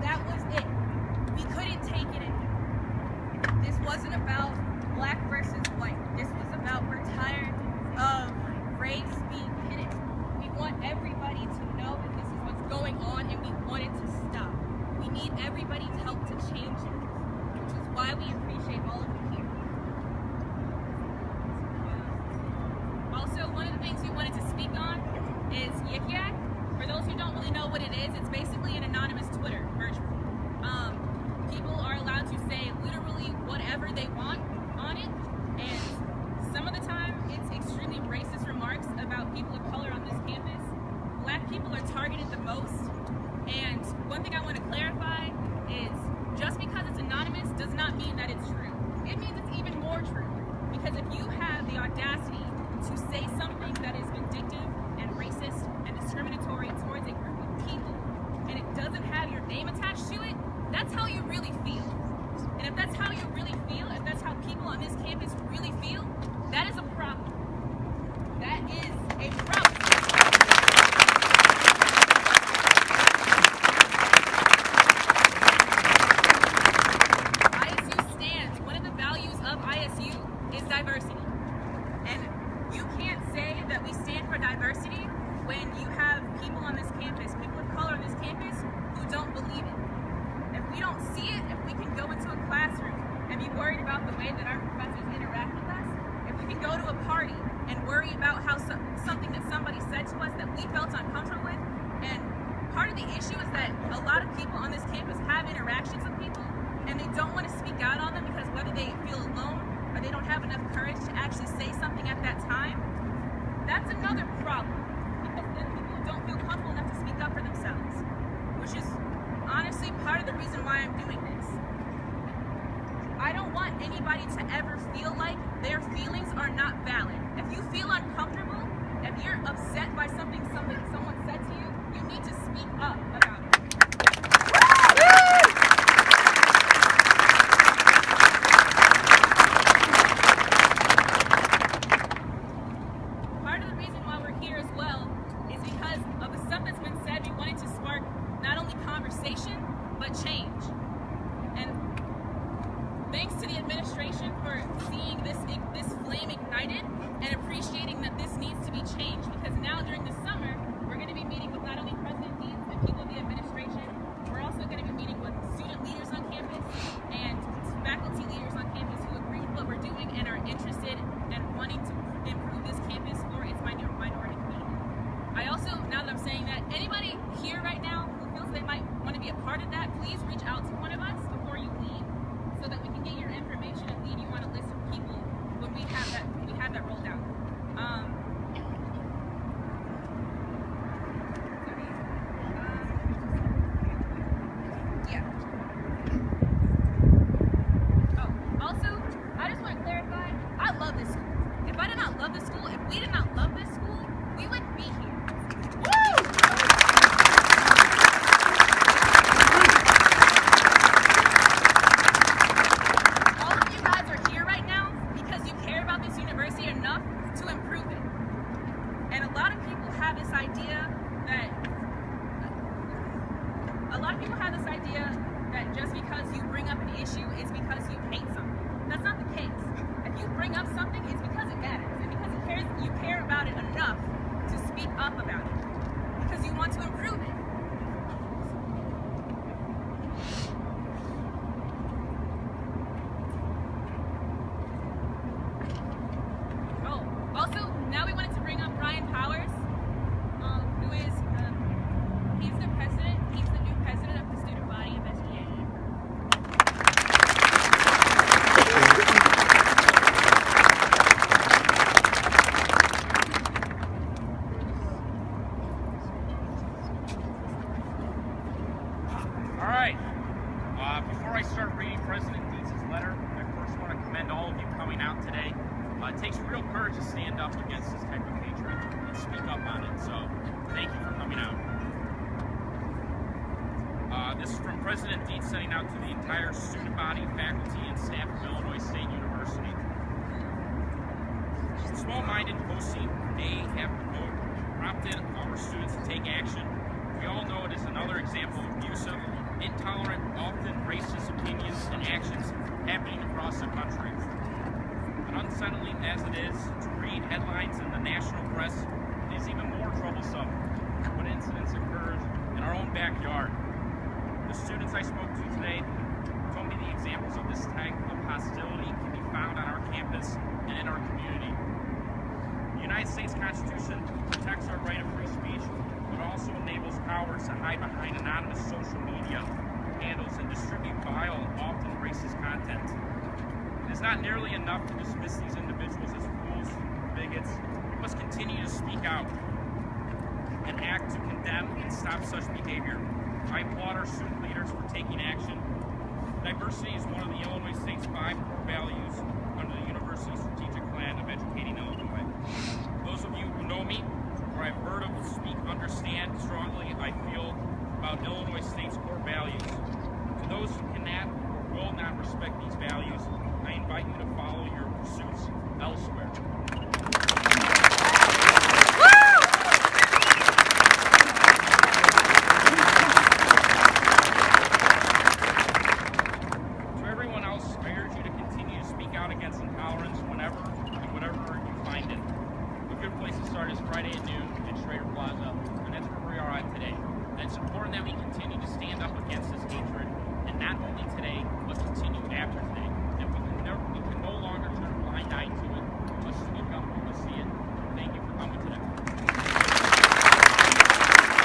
That was it. We couldn't take it anymore. This wasn't about black versus white. This was about we're tired of race being hidden. We want everybody to know that this is what's going on and we want it to stop. We need everybody's help to change it, which is why we appreciate all of you here. Also, one of the things we wanted to speak on is Yik Yak. For those who don't really know what it is, it's basically an anonymous Twitter version. People are allowed to say literally whatever they want on it, and some of the time it's extremely racist remarks about people of color on this campus. Black people are targeted the most, and one thing I want to clarify is just because it's anonymous does not mean that it's true. It means it's even more true, because if you have the audacity to say something that is vindictive and racist and discriminatory towards a group of people, and it doesn't have your name attached to it, that's how you really feel. And if that's how you really feel, if that's how people on this campus really feel, that is a problem. That is a problem. ISU stands. One of the values of ISU is diversity. And you can't say that we stand for diversity when you have people on this campus, people of color on this campus, who don't believe it. If we don't see it, if we can go into a classroom and be worried about the way that our professors interact with us, if we can go to a party and worry about how something that somebody said to us that we felt uncomfortable with, and part of the issue is that a lot of people on this campus have interactions with people and they don't want to speak out on them because whether they feel alone or they don't have enough courage to actually say something at that time, that's another problem, because then people don't feel comfortable enough to speak up for themselves, which is honestly part of the reason why I'm doing this. I don't want anybody to ever feel like their feelings are not valid. If you feel uncomfortable, if you're upset by something someone said to you, you need to speak up about it. Part of the reason why we're here as well is because of the stuff that's been said. We wanted to spark not only conversation, but change. And thanks to the administration for seeing this flame ignited and appreciating that this needs to be changed, because now during the summer, we're going to be meeting with not only President Deeds and people of the administration, we're also going to be meeting with student leaders on campus and faculty leaders on campus who agree with what we're doing and are interested in wanting to improve this campus for its minority community. I also, now that I'm saying that, anybody here right now who feels they might want to be a part of that, please reach out to one of us before you leave so that we can get your information and lead you on a list of people when we have that rolled out. Also, I just want to clarify, I love this school. If I did not love this school, if we did not love this school, we wouldn't be here. Woo! All of you guys are here right now because you care about this university enough to improve it. And a lot of people have this idea that just because you bring up an issue is because you hate something. That's not the case. If you bring up something, it's because it matters. And because you care about it enough to speak up about it. Because you want to improve it. Oh, also, now we wanted to bring up Brian Powers, who is, he's the president, he's the new president of the student body of SGA. All right, before I start reading President Deeds' letter, I first want to commend all of you coming out today. It takes real courage to stand up against this type of hatred and speak up on it, so thank you for coming out. This is from President Deeds sending out to the entire student body, faculty, and staff of Illinois State University. Small-minded posting may have prompted our students to take action. We all know it is another example, abusive, intolerant, often racist opinions and actions happening across the country. And unsettling as it is to read headlines in the national press, it is even more troublesome when incidents occur in our own backyard. The students I spoke to today told me the examples of this type of hostility can be found on our campus and in our community. The United States Constitution protects our right of free speech, but also enables cowards to hide behind anonymous social media handles and distribute vile and often racist content. It is not nearly enough to dismiss these individuals as fools, bigots. We must continue to speak out and act to condemn and stop such behavior. I applaud our student leaders for taking action. Diversity is one of the Illinois State's 5 core values under the University Strategic Plan of Educating Illinois. Those of you who know me, or I've heard of, speak, understand strongly I feel about Illinois State's core values. To those who cannot or will not respect these values, I invite you to follow your pursuits elsewhere. To everyone else, I urge you to continue to speak out against intolerance whenever and whatever you find it. A good place to start is Friday at noon at Schrader Plaza, and that's where we are at today. And it's important that we continue to stand up against this